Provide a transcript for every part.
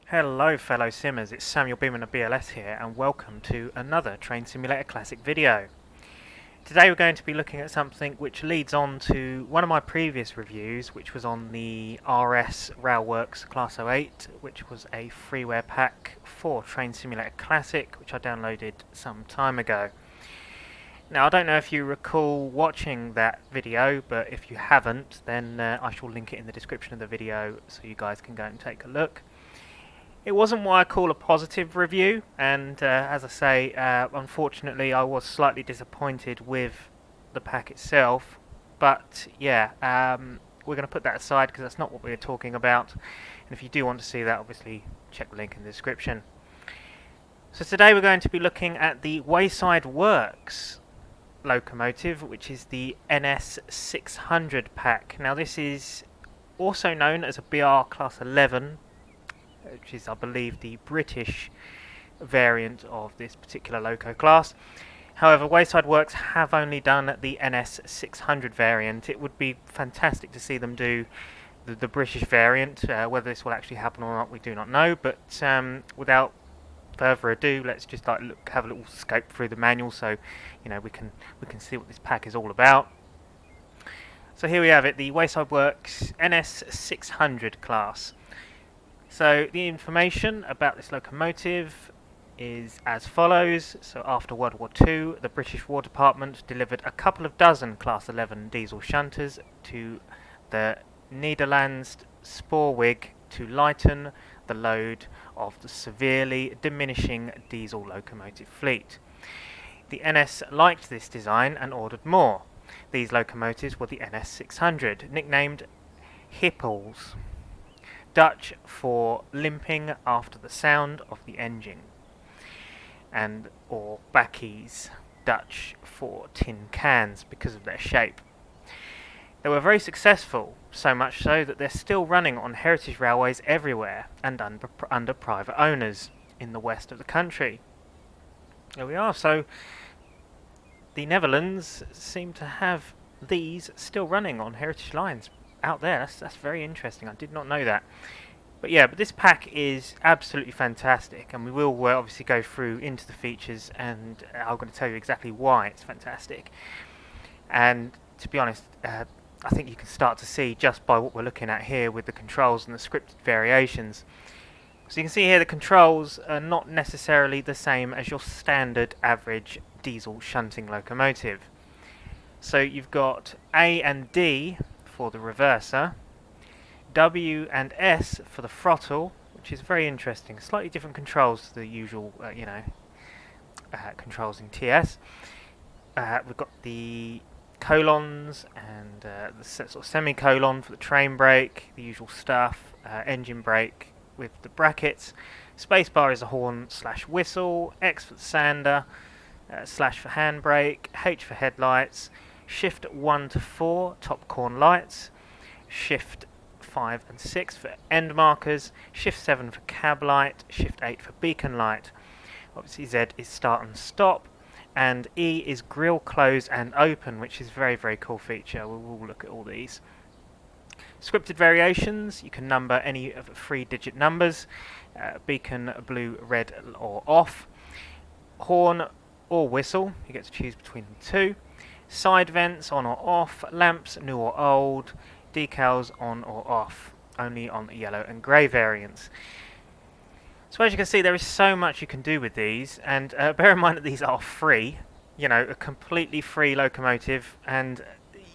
Hello fellow simmers, it's Samuel Beeman of BLS here and welcome to another Train Simulator Classic video. Today we're going to be looking at something which leads on to one of my previous reviews, which was on the RS Railworks Class 08, which was a freeware pack for Train Simulator Classic, which I downloaded some time ago. Now I don't know if you recall watching that video, but if you haven't, then I shall link it in the description of the video so you guys can go and take a look. It wasn't what I call a positive review, and as I say, unfortunately I was slightly disappointed with the pack itself, but yeah, we're going to put that aside because that's not what we're talking about, and if you do want to see that, obviously check the link in the description. So today we're going to be looking at the Wayside Works locomotive, which is the NS600 pack. Now this is also known as a BR Class 11, which is, I believe, the British variant of this particular loco class. However, Wayside Works have only done the NS600 variant. It would be fantastic to see them do the British variant. Whether this will actually happen or not, we do not know. But without further ado, let's just have a little scope through the manual, so we can see what this pack is all about. So here we have it, the Wayside Works NS600 class. So the information about this locomotive is as follows. So after World War II, the British War Department delivered a couple of dozen Class 11 diesel shunters to the Netherlands Spoorweg to lighten the load of the severely diminishing diesel locomotive fleet. The NS liked this design and ordered more. These locomotives were the NS600, nicknamed Hippels, Dutch for limping after the sound of the engine, and or bakkies, Dutch for tin cans because of their shape. They were very successful, so much so that they're still running on heritage railways everywhere and under private owners in the west of the country. There we are. So the Netherlands seem to have these still running on heritage lines out there. That's very interesting. I did not know that. But yeah, this pack is absolutely fantastic, and we will obviously go through into the features, and I'm going to tell you exactly why it's fantastic. And to be honest, I think you can start to see just by what we're looking at here with the controls and the scripted variations. So you can see here the controls are not necessarily the same as your standard average diesel shunting locomotive. So you've got A and D for the reverser, W and S for the throttle, which is very interesting. Slightly different controls to the usual, controls in TS. We've got the colons and the sort of semicolon for the train brake, the usual stuff. Engine brake with the brackets. Spacebar is a horn / whistle. X for the sander. Slash for handbrake. H for headlights. Shift 1 to 4 top corn lights, Shift 5 and 6 for end markers, Shift 7 for cab light, Shift 8 for beacon light. Obviously Z is start and stop, and E is grille close and open, which is very cool feature. We'll look at all these. Scripted variations, you can number any of the 3-digit numbers, beacon, blue, red or off, horn or whistle, you get to choose between the two. Side vents on or off, lamps new or old, decals on or off, only on the yellow and grey variants. So as you can see, there is so much you can do with these, and bear in mind that these are free, a completely free locomotive, and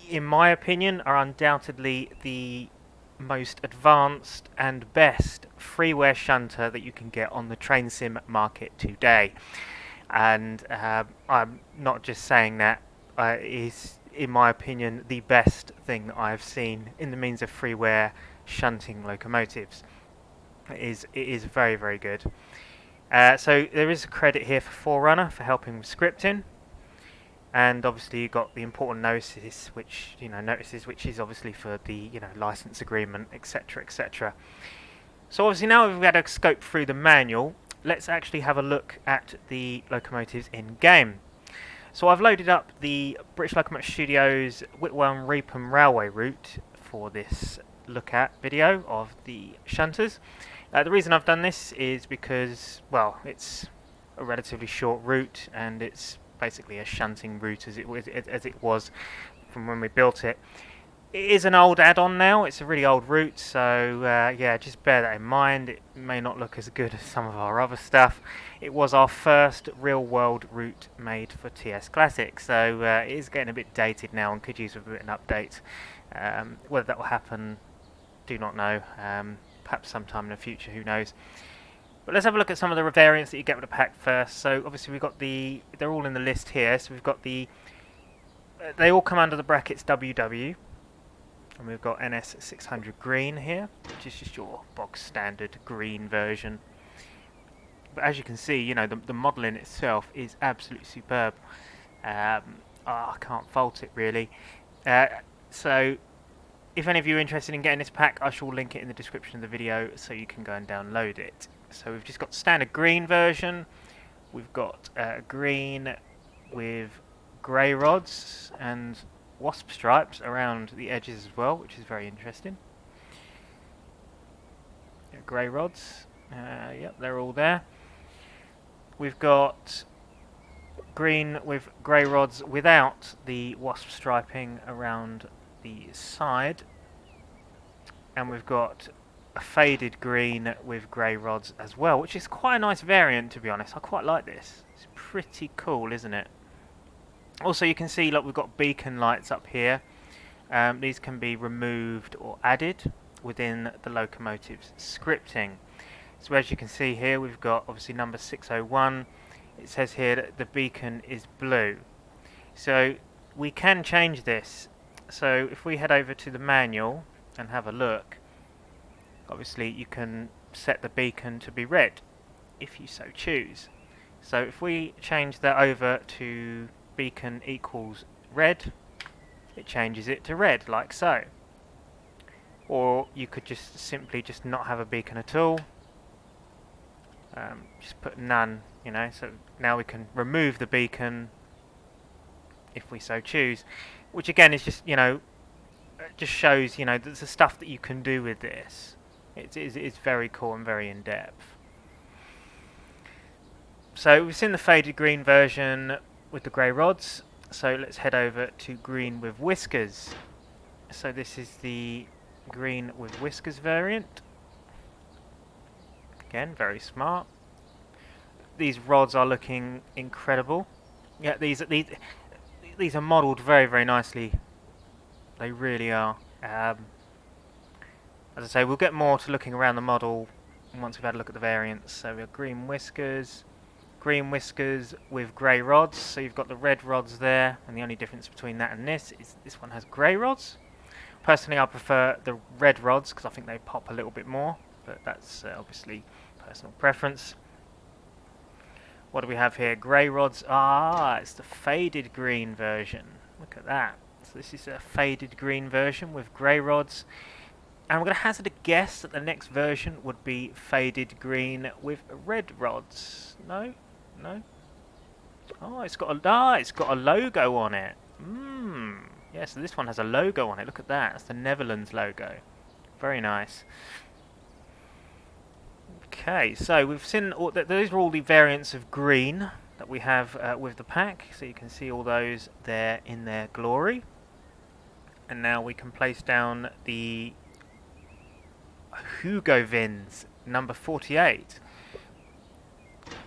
in my opinion are undoubtedly the most advanced and best freeware shunter that you can get on the train sim market today. And I'm not just saying that. Is, in my opinion, the best thing that I've seen in the means of freeware shunting locomotives. It is very good. So there is a credit here for Forerunner for helping with scripting, and obviously you've got the important notices, which is obviously for the license agreement, etc. So obviously now we've had a scope through the manual. Let's actually have a look at the locomotives in game. So I've loaded up the British Locomotive Studios Whitwell and Reepham Railway route for this look at video of the shunters. The reason I've done this is because, well, it's a relatively short route and it's basically a shunting route as it was from when we built it. It is an old add-on now, it's a really old route, so yeah, just bear that in mind. It may not look as good as some of our other stuff. It was our first real-world route made for TS Classic, so it is getting a bit dated now and could use a bit of an update. Whether that will happen, do not know. Perhaps sometime in the future, who knows. But let's have a look at some of the variants that you get with the pack first. So obviously we've got they're all in the list here, so we've got they all come under the brackets WW. And we've got NS600 green here, which is just your bog standard green version. But as you can see, you know, the model in itself is absolutely superb. I can't fault it really. So if any of you are interested in getting this pack, I shall link it in the description of the video so you can go and download it. So we've just got the standard green version. We've got green with grey rods and wasp stripes around the edges as well, which is very interesting. Yeah, grey rods, yep, they're all there. We've got green with grey rods without the wasp striping around the side, and we've got a faded green with grey rods as well, which is quite a nice variant, to be honest. I quite like this. It's pretty cool, isn't it? Also, you can see, look, we've got beacon lights up here. These can be removed or added within the locomotive's scripting. So as you can see here, we've got obviously number 601. It says here that the beacon is blue. So we can change this. So if we head over to the manual and have a look, obviously you can set the beacon to be red if you so choose. So if we change that over to beacon equals red, it changes it to red, like so. Or you could just simply not have a beacon at all. Just put none, you know, so now we can remove the beacon if we so choose, which again is just, you know, just shows, you know, there's the stuff that you can do with this. It's very cool and very in-depth. So we've seen the faded green version with the grey rods, so let's head over to green with whiskers. So this is the green with whiskers variant. Again, very smart. These rods are looking incredible. Yeah, these are modelled very, very nicely. They really are. As I say, we'll get more to looking around the model once we've had a look at the variants. So we have green whiskers with grey rods. So you've got the red rods there, and the only difference between that and this is this one has grey rods. Personally, I prefer the red rods because I think they pop a little bit more, but that's obviously personal preference. What do we have here? Grey rods. Ah, it's the faded green version. Look at that. So this is a faded green version with grey rods. And I'm going to hazard a guess that the next version would be faded green with red rods. No? No? Oh, it's got a logo on it. Yeah, so this one has a logo on it. Look at that. That's the Netherlands logo. Very nice. Okay, so we've seen those are all the variants of green that we have with the pack. So you can see all those there in their glory. And now we can place down the Hugovins number 48,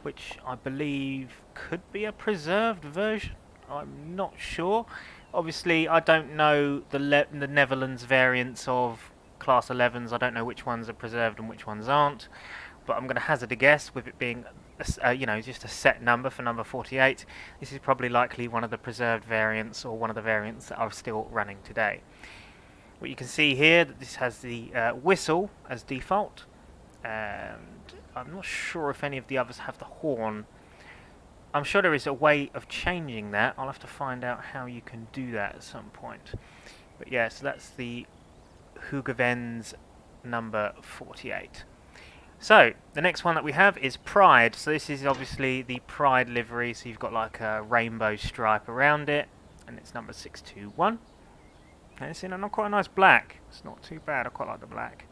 which I believe could be a preserved version. I'm not sure. Obviously, I don't know the Netherlands variants of Class 11s. I don't know which ones are preserved and which ones aren't. But I'm going to hazard a guess, with it being, you know, just a set number for number 48. This is probably likely one of the preserved variants, or one of the variants that are still running today. What you can see here, that this has the whistle as default, and I'm not sure if any of the others have the horn. I'm sure there is a way of changing that. I'll have to find out how you can do that at some point. But yeah, so that's the Hugovens number 48. So the next one that we have is Pride. So this is obviously the Pride livery, so you've got like a rainbow stripe around it, and it's number 621. And it's in quite a nice black. It's not too bad. I quite like the black.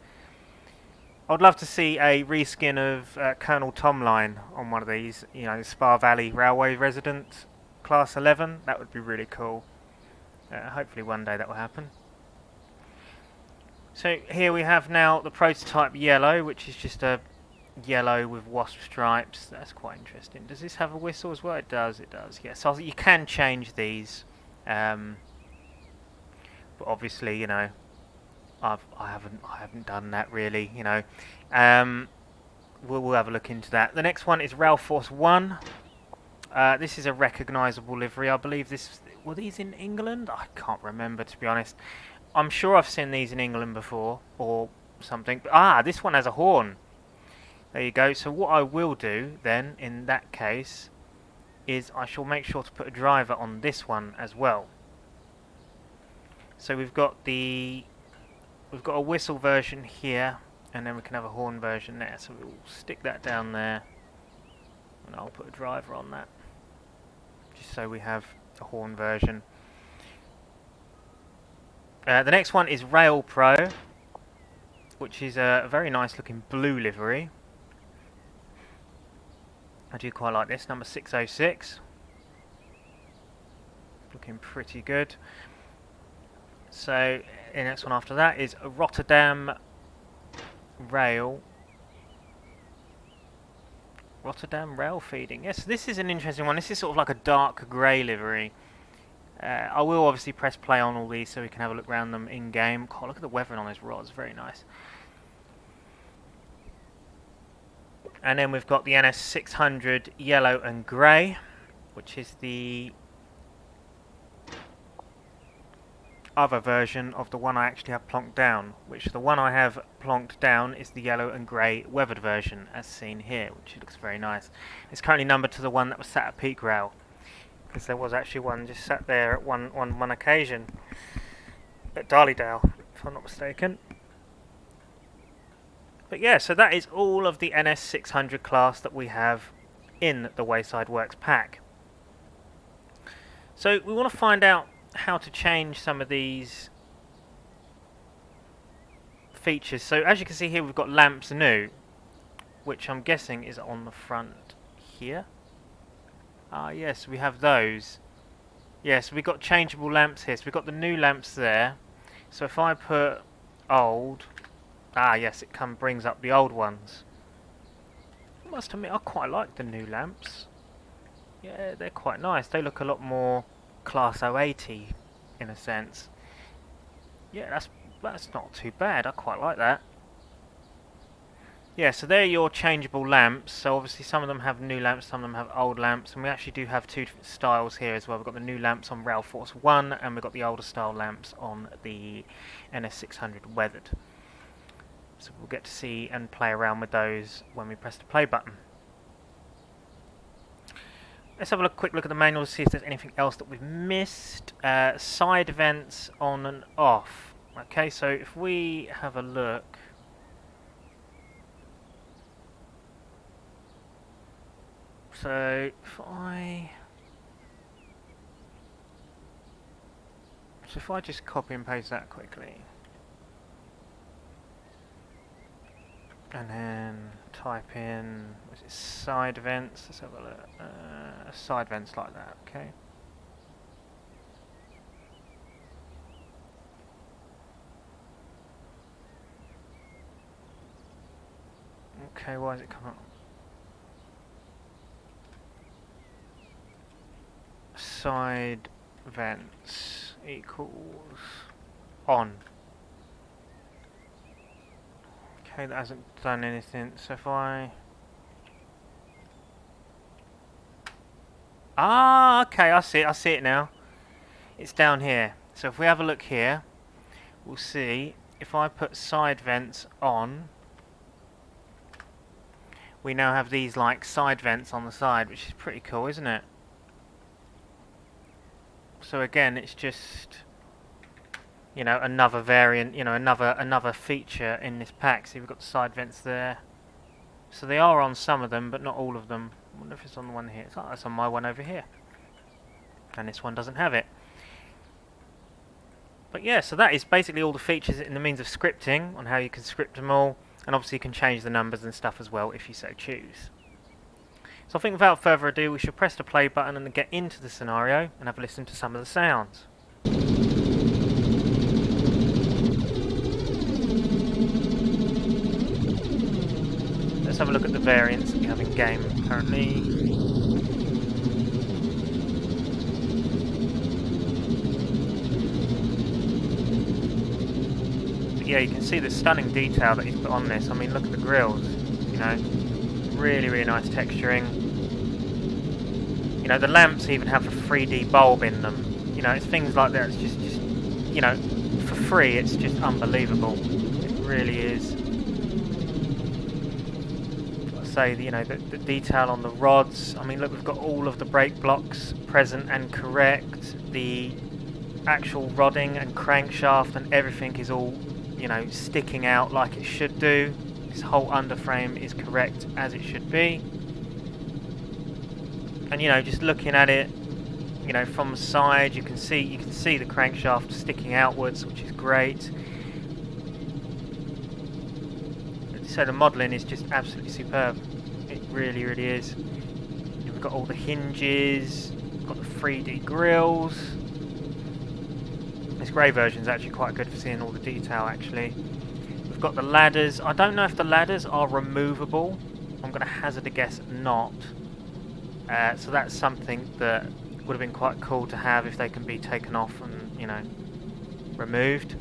I'd love to see a reskin of Colonel Tomline on one of these, you know, Spa Valley Railway Resident Class 11. That would be really cool. Hopefully one day that will happen. So here we have now the prototype yellow, which is just a yellow with wasp stripes. That's quite interesting. Does this have a whistle as well? It does, yeah. So you can change these. But obviously, you know, I haven't done that really, you know. We'll have a look into that. The next one is Railforce 1. This is a recognisable livery. I believe were these in England? I can't remember, to be honest. I'm sure I've seen these in England before or something. But, this one has a horn. There you go. So what I will do then in that case is I shall make sure to put a driver on this one as well. So we've got a whistle version here, and then we can have a horn version there. So we'll stick that down there, and I'll put a driver on that, just so we have a horn version. The next one is Rail Pro, which is a very nice looking blue livery. I do quite like this, number 606. Looking pretty good. So the next one after that is a Rotterdam Rail feeding. Yes, this is an interesting one. This is sort of like a dark grey livery. I will obviously press play on all these so we can have a look around them in game. God, look at the weathering on those rods, very nice. And then we've got the NS600 yellow and grey, which is the other version of the one I actually have plonked down, which the one I have plonked down is the yellow and grey weathered version as seen here, which looks very nice. It's currently numbered to the one that was sat at Peak Rail, because there was actually one just sat there at one occasion at Darleydale, if I'm not mistaken. But yeah, so that is all of the NS600 class that we have in the Wayside Works pack. So we want to find out how to change some of these features. So as you can see here, we've got lamps new, which I'm guessing is on the front here. Yes, we have those. Yes, we've got changeable lamps here. So we've got the new lamps there. So if I put old, yes, it brings up the old ones. I must admit, I quite like the new lamps. Yeah, they're quite nice. They look a lot more Class 080 in a sense. Yeah, that's not too bad. I quite like that. Yeah, so they're your changeable lamps. So obviously some of them have new lamps, some of them have old lamps, and we actually do have two different styles here as well. We've got the new lamps on Railforce 1, and we've got the older style lamps on the NS600 weathered. So we'll get to see and play around with those when we press the play button. Let's have a quick look at the manual to see if there's anything else that we've missed. Side vents on and off. Okay, so if we have a look. So if I just copy and paste that quickly. And then type in, was it side vents? Let's have a look. Side vents like that, okay. Okay, why is it coming up? Side vents equals on. Okay, that hasn't done anything. So if I... okay, I see it now. It's down here. So if we have a look here, we'll see if I put side vents on, we now have these like side vents on the side, which is pretty cool, isn't it? So again, it's just, you know, another variant, you know, another feature in this pack. See, we've got the side vents there. So they are on some of them, but not all of them. I wonder if it's on the one here. It's on my one over here. And this one doesn't have it. But yeah, so that is basically all the features in the means of scripting, on how you can script them all. and obviously you can change the numbers and stuff as well if you so choose. So I think without further ado we should press the play button and get into the scenario and have a listen to some of the sounds. Let's have a look at the variants that we have in game currently. But yeah, you can see the stunning detail that he's put on this. I mean, look at the grills, you know, really, really nice texturing. You know, the lamps even have a 3D bulb in them. You know, it's things like that. It's just you know, for free, it's just unbelievable. It really is. Say, you know, the detail on the rods. I mean, look, we've got all of the brake blocks present and correct. The actual rodding and crankshaft and everything is all, you know, sticking out like it should do. This whole underframe is correct as it should be. And you know, just looking at it, you know, from the side, you can see the crankshaft sticking outwards, which is great. So the modelling is just absolutely superb. It really, really is. We've got all the hinges, we've got the 3D grills. This grey version is actually quite good for seeing all the detail actually. We've got the ladders. I don't know if the ladders are removable. I'm going to hazard a guess not. So that's something that would have been quite cool to have if they can be taken off and, you know, removed.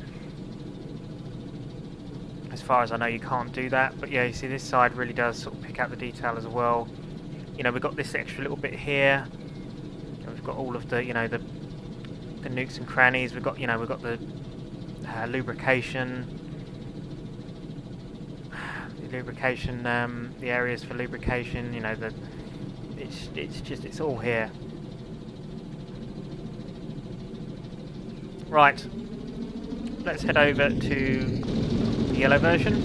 As far as I know, you can't do that, but yeah, you see this side really does sort of pick out the detail as well. You know, we've got this extra little bit here. We've got all of the, you know, the nooks and crannies. We've got, you know, we've got the lubrication, the areas for lubrication. You know, it's all here. Right, let's head over to the yellow version.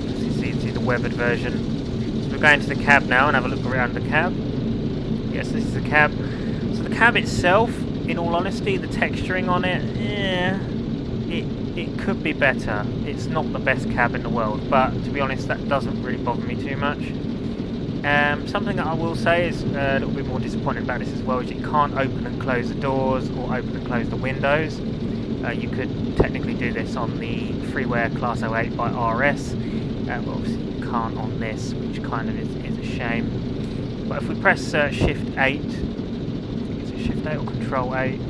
As you see the weathered version. So we're going to the cab now and have a look around the cab. Yes, this is the cab. So the cab itself, in all honesty, the texturing on it, it could be better. It's not the best cab in the world, but to be honest, that doesn't really bother me too much. Something that I will say is a little bit more disappointing about this as well is you can't open and close the doors or open and close the windows. You could technically do this on the freeware Class 08 by RS, but obviously you can't on this, which kind of is a shame. But if we press Shift 8, is it Shift 8 or Control 8?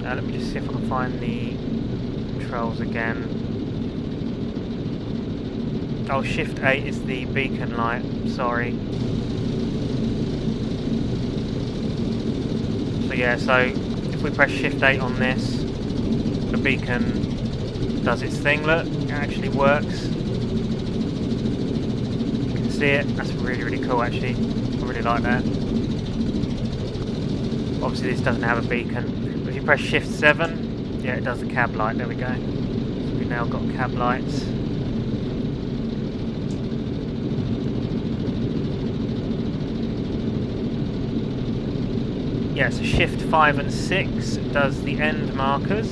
Let me just see if I can find the controls again. Oh, Shift 8 is the beacon light, sorry. So yeah, so if we press Shift 8 on this, the beacon does its thing, look, it actually works. You can see it, that's really, really cool actually. I really like that. Obviously this doesn't have a beacon, but if you press Shift 7, yeah, it does the cab light, there we go. So we've now got cab lights. Yeah, so Shift 5 and 6 does the end markers.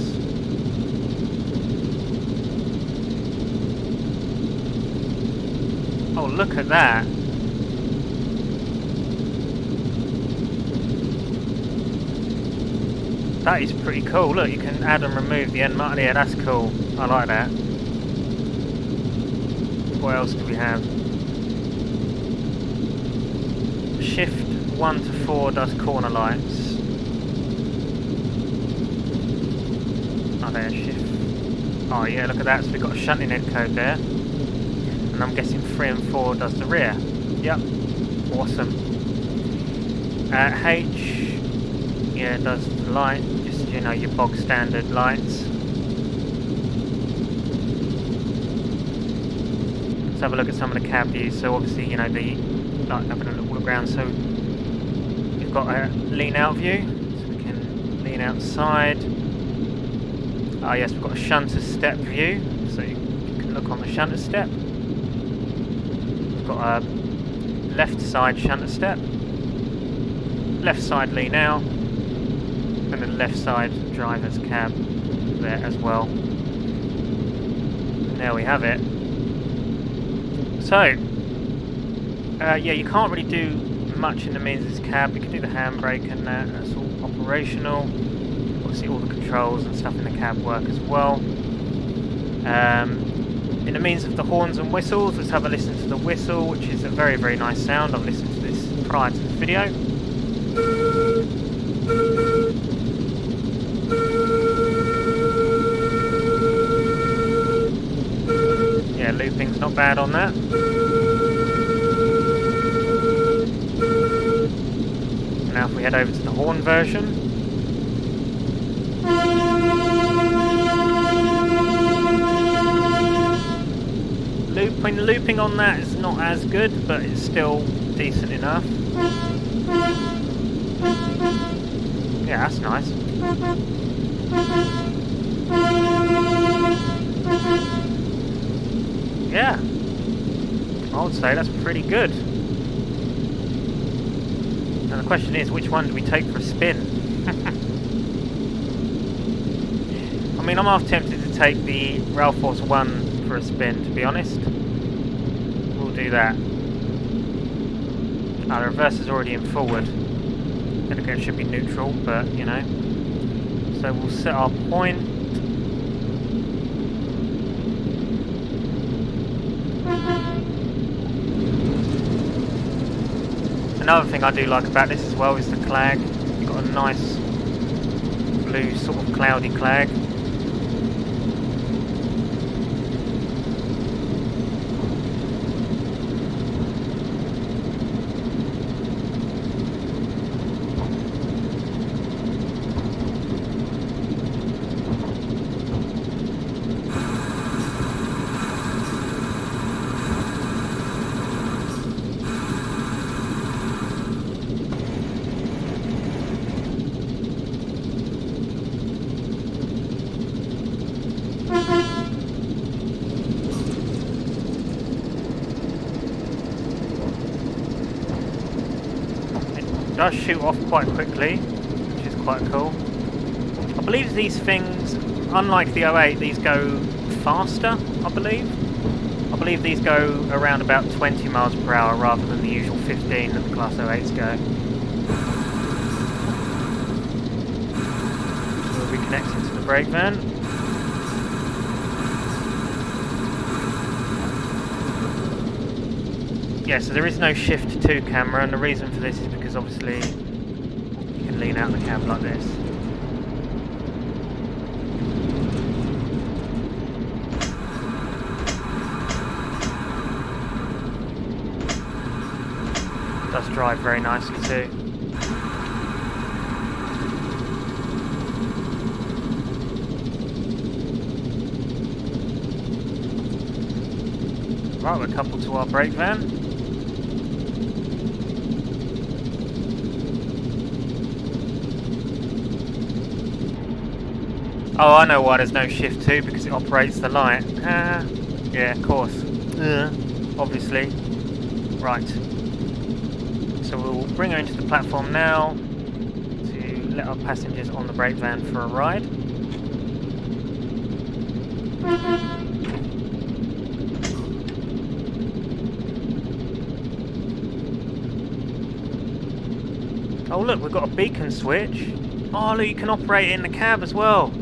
Oh, look at that. That is pretty cool. Look, you can add and remove the end marker. Yeah, that's cool. I like that. What else do we have? Shift 1 to 4 does corner lights. Oh, there's Shift. Oh yeah, look at that. So we've got a shunting head code there. And I'm guessing 3 and 4 does the rear. Yep. Awesome. H, yeah, does the light. Just, you know, your bog standard lights. Let's have a look at some of the cab views. So obviously, you know, the like having a look around. So we've got a lean out view, so we can lean outside. Oh yes, we've got a shunter step view, so you can look on the shunter step. We've got a left side shunter step, left side lean out, and then left side driver's cab there as well. There we have it. So, yeah, you can't really do much in the means of this cab. You can do the handbrake and that's all operational. Obviously all the controls and stuff in the cab work as well. In the means of the horns and whistles, let's have a listen to the whistle, which is a very, very nice sound. I've listened to this prior to the video. Yeah, looping's not bad on that. Now if we head over to the horn version. Looping on that is not as good, but it's still decent enough. Yeah, that's nice. Yeah, I would say that's pretty good. And the question is, which one do we take for a spin? I mean, I'm half tempted to take the Railforce 1 for a spin, to be honest. We'll do that. The reverse is already in forward. Then again, it should be neutral, but you know. So we'll set our point. Another thing I do like about this as well is the clag. You've got a nice blue sort of cloudy clag. It does shoot off quite quickly, which is quite cool. I believe these things, unlike the 08, these go faster, I believe. I believe these go around about 20 miles per hour rather than the usual 15 that the Class 08s go. So we'll reconnect into the brake van. Yeah, so there is no shift to camera, and the reason for this is because obviously you can lean out the cab like this. It does drive very nicely too. Right, we're coupled to our brake van. Oh, I know why there's no shift 2, because it operates the light. Yeah, of course. Obviously. Right. So we'll bring her into the platform now to let our passengers on the brake van for a ride. Oh look, we've got a beacon switch. Oh look, you can operate it in the cab as well.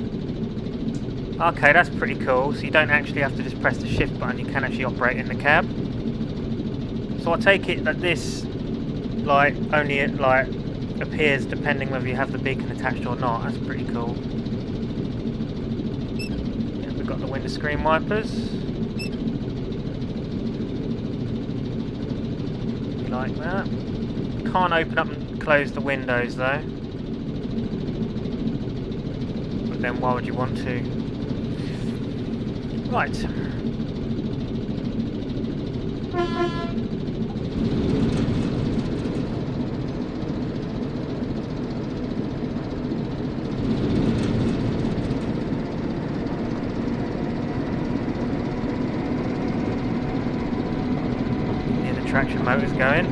Okay, that's pretty cool. So you don't actually have to just press the shift button, you can actually operate in the cab. So I take it that this light only appears depending whether you have the beacon attached or not. That's pretty cool. Yeah, we've got the window screen wipers. Like that. Can't open up and close the windows though. But then why would you want to? Right. Yeah, the traction motor's going.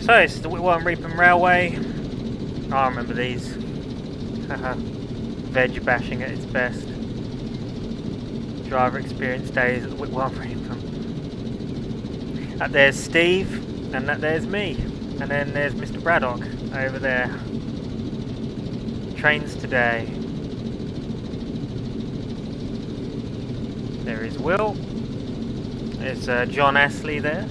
So it's the Whitwell and Reepham Railway. Oh, I remember these. Haha. Veg bashing at its best. Driver experience days at the Whitwell and Reepham. That there's Steve, and that there's me. And then there's Mr. Braddock over there. Trains today. There is Will. There's John Astley there.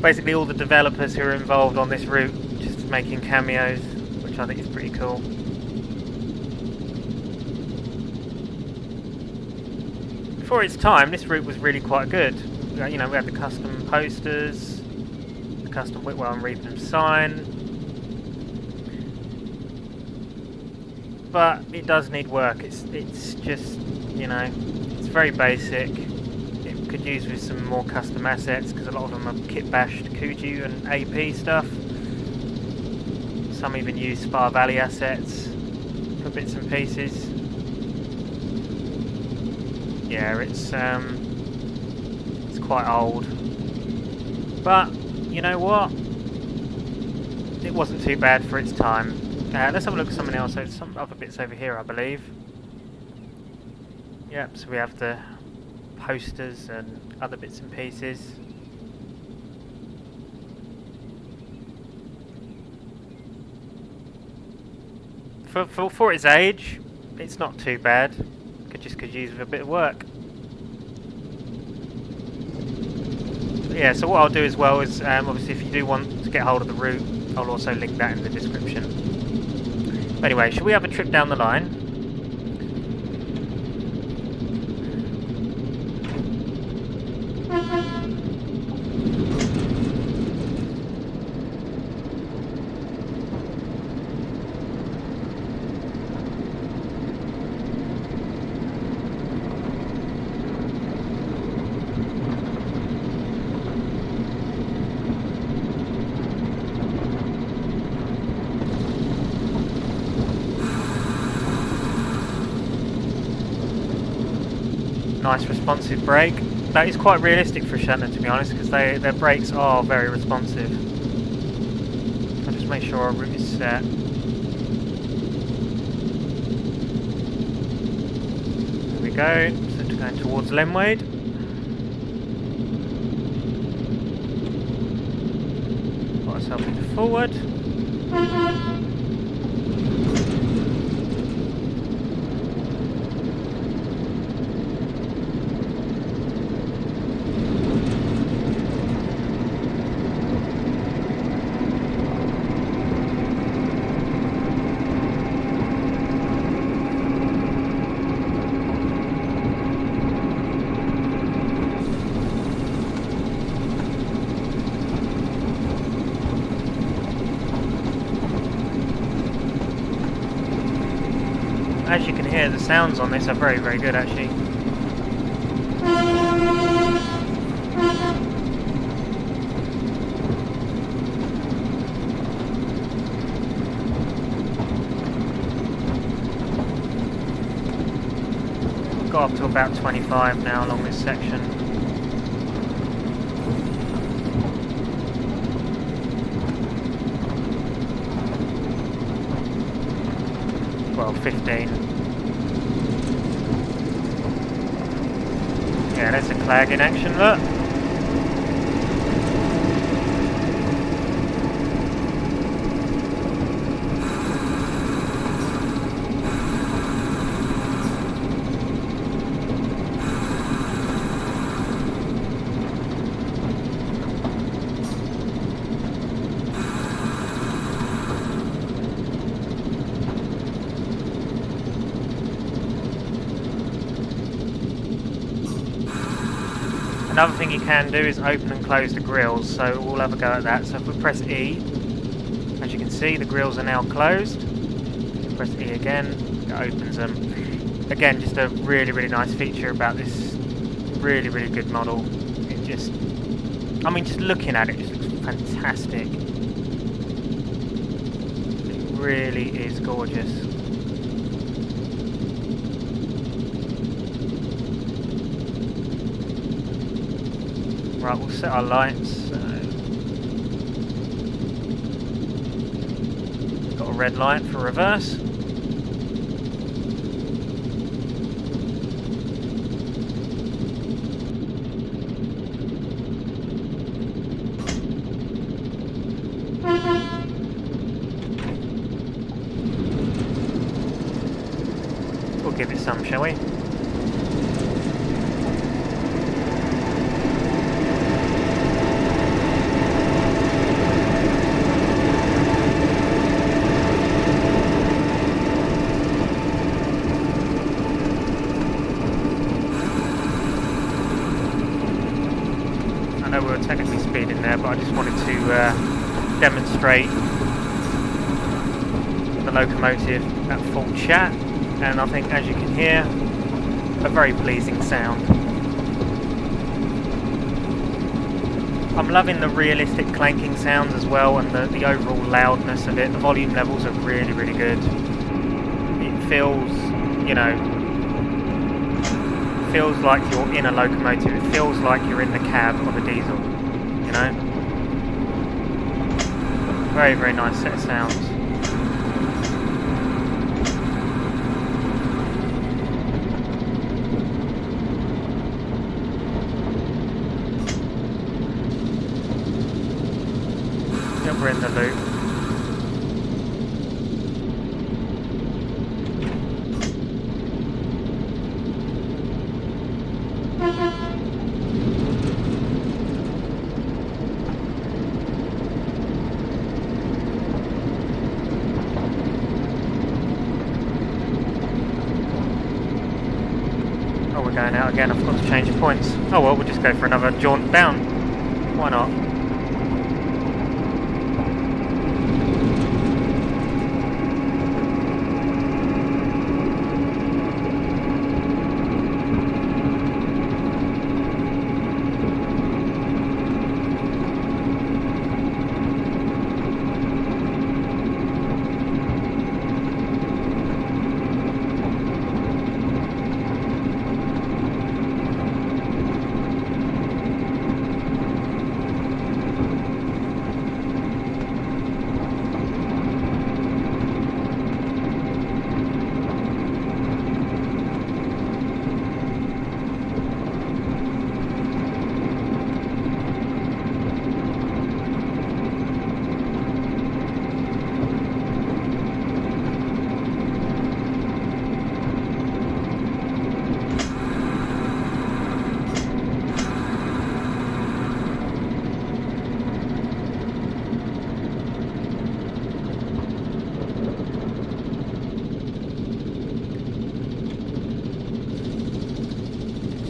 Basically all the developers who are involved on this route just making cameos, which I think is pretty cool. For its time, this route was really quite good. You know, we had the custom posters, the custom Whitwell and Reepham sign. But it does need work. It's just, you know, it's very basic. It could use with some more custom assets because a lot of them are kit bashed Kuju and AP stuff. Some even use Spa Valley assets for bits and pieces. Yeah, it's quite old. But you know what? It wasn't too bad for its time. Let's have a look at something else. There's some other bits over here, I believe. Yep, so we have the posters and other bits and pieces. For its age, it's not too bad. Could use with a bit of work. But yeah, so what I'll do as well is, obviously if you do want to get hold of the route, I'll also link that in the description. But anyway, shall we have a trip down the line? Nice responsive brake. That is quite realistic for a shunter, to be honest, because their brakes are very responsive. I'll just make sure our route is set. There we go. So it's going towards Lenwade. Got ourselves into forward. As you can hear, the sounds on this are very, very good actually. Got up to about 25 now along this section. Well, 15. Yeah, there's a clag in action, look. Another thing you can do is open and close the grills, so we'll have a go at that. So if we press E, as you can see the grills are now closed. Press E again, it opens them. Again, just a really, really nice feature about this really, really good model. It just, I mean, just looking at it, it just looks fantastic. It really is gorgeous. Right, we'll set our lights. little red light for reverse. We'll give it some, shall we? I know we were technically speeding there, but I just wanted to demonstrate the locomotive at full chat, and I think, as you can hear, a very pleasing sound. I'm loving the realistic clanking sounds as well, and the overall loudness of it. The volume levels are really, really good. It feels, you know, feels like you're in a locomotive. It feels like you're in the cab of a diesel, you know? Very, very nice set of sounds. Yep, we're in the loop. Going out again. I forgot to change points. Oh well, we'll just go for another jaunt down. Why not?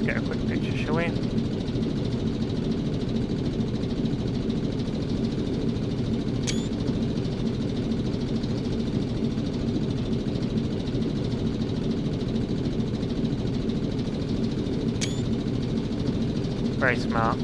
Get a quick picture, shall we? Very smart.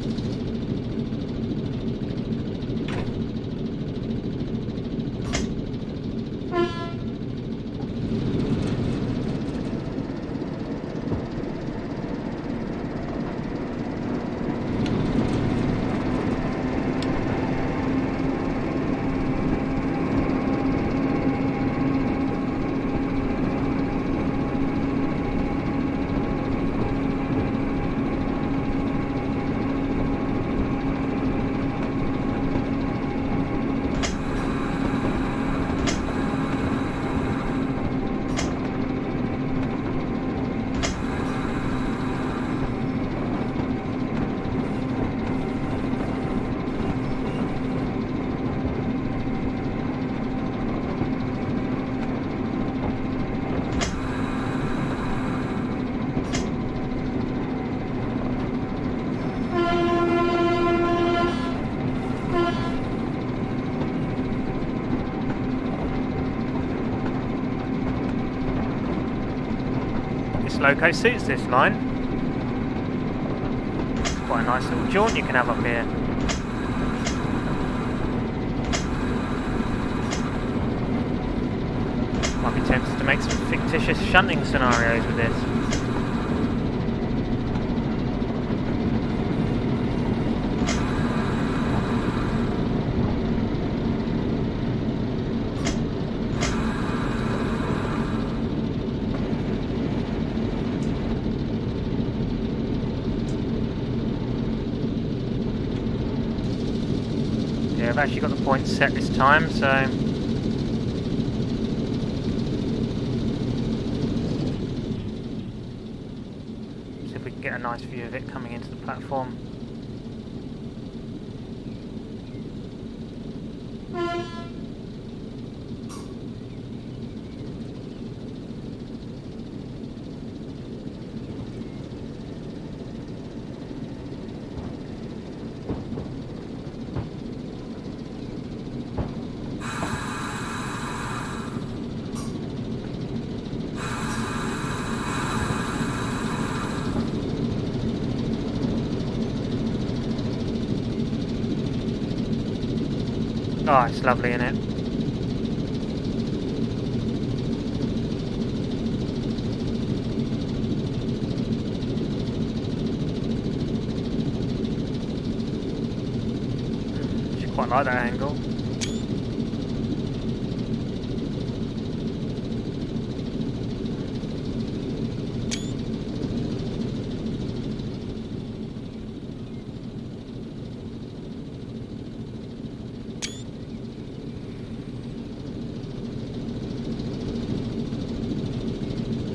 Loco suits this line. It's quite a nice little jaunt you can have up here. Might be tempted to make some fictitious shunting scenarios with this. Yeah, I've actually got the points set this time, so... see if we can get a nice view of it coming into the platform. Oh, it's lovely, isn't it? Actually quite like that angle.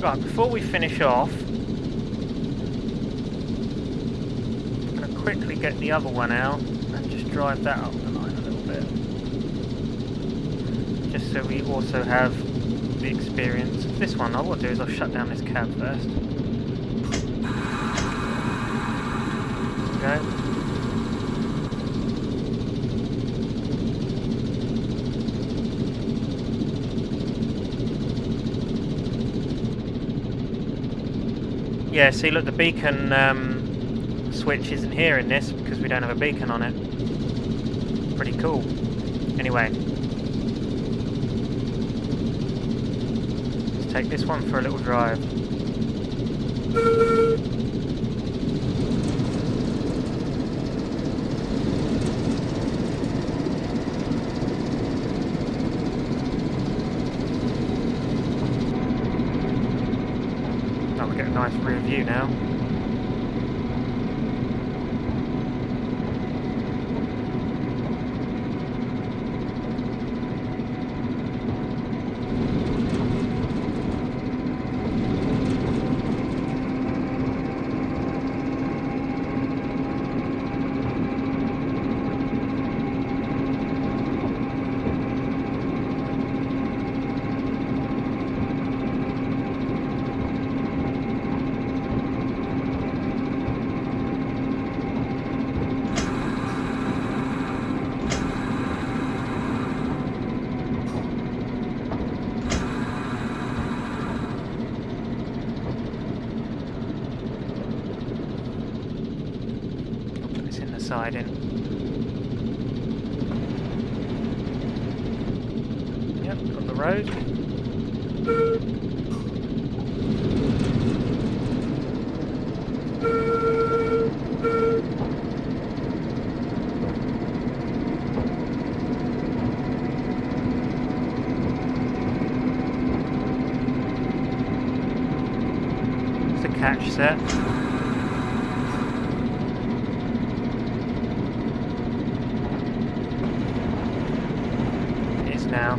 Right, before we finish off, I'm going to quickly get the other one out and just drive that up the line a little bit. Just so we also have the experience of this one. What I'll do is I'll shut down this cab first. There we go. Yeah, see, look, the beacon switch isn't here in this because we don't have a beacon on it. Pretty cool. Anyway, let's take this one for a little drive. Get a nice rear view now. Siding. Yep, got the road. It's a catch set. Now.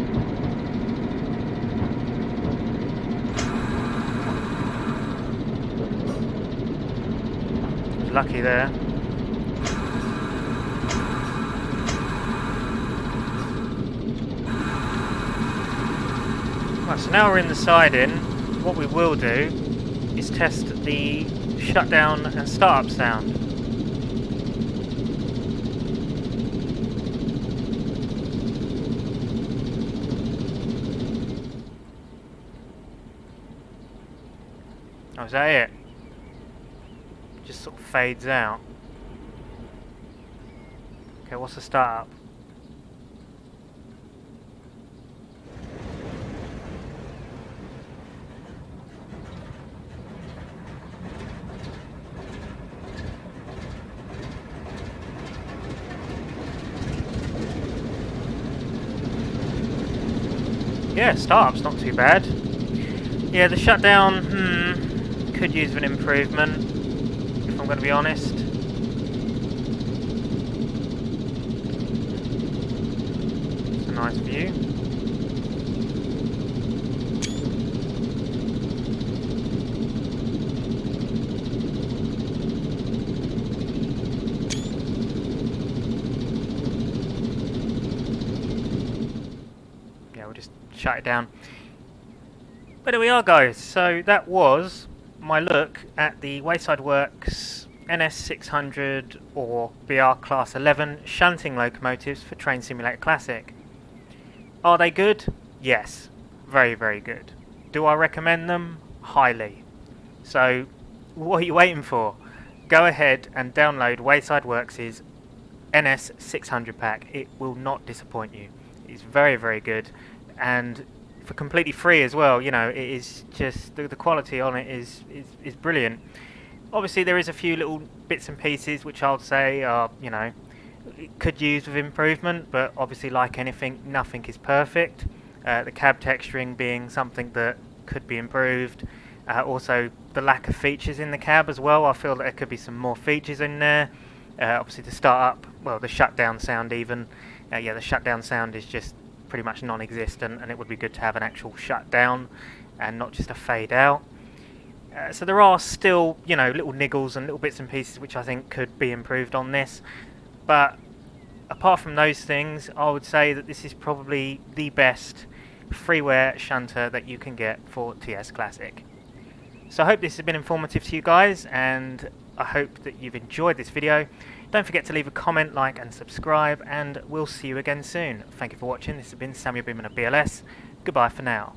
Was lucky there. Right, so now we're in the siding. What we will do is test the shutdown and startup sound. Oh, is that it? Just sort of fades out. Okay, what's the startup? Yeah, startup's not too bad. Yeah, the shutdown, could use an improvement, if I'm going to be honest. nice view. Yeah, we'll just shut it down. But there we are, guys. So that was my look at the Wayside Works NS600 or BR Class 11 shunting locomotives for Train Simulator Classic. Are they good? Yes, very, very good. Do I recommend them? Highly. So what are you waiting for? Go ahead and download Wayside Works' NS600 pack. It will not disappoint you. It's very, very good, and for completely free as well. You know, it is just the quality on it is brilliant. Obviously there is a few little bits and pieces which I would say are, you know, could use with improvement, but obviously like anything, nothing is perfect. The cab texturing being something that could be improved. Also the lack of features in the cab as well. I feel that there could be some more features in there. Obviously the start up, well, the shutdown sound even. Yeah, the shutdown sound is just pretty much non-existent, and it would be good to have an actual shutdown and not just a fade out. So there are still, you know, little niggles and little bits and pieces which I think could be improved on this. But apart from those things, I would say that this is probably the best freeware shunter that you can get for TS Classic. So I hope this has been informative to you guys, and I hope that you've enjoyed this video. Don't forget to leave a comment, like and subscribe, and we'll see you again soon. Thank you for watching. This has been Samuel Beeman of BLS. Goodbye for now.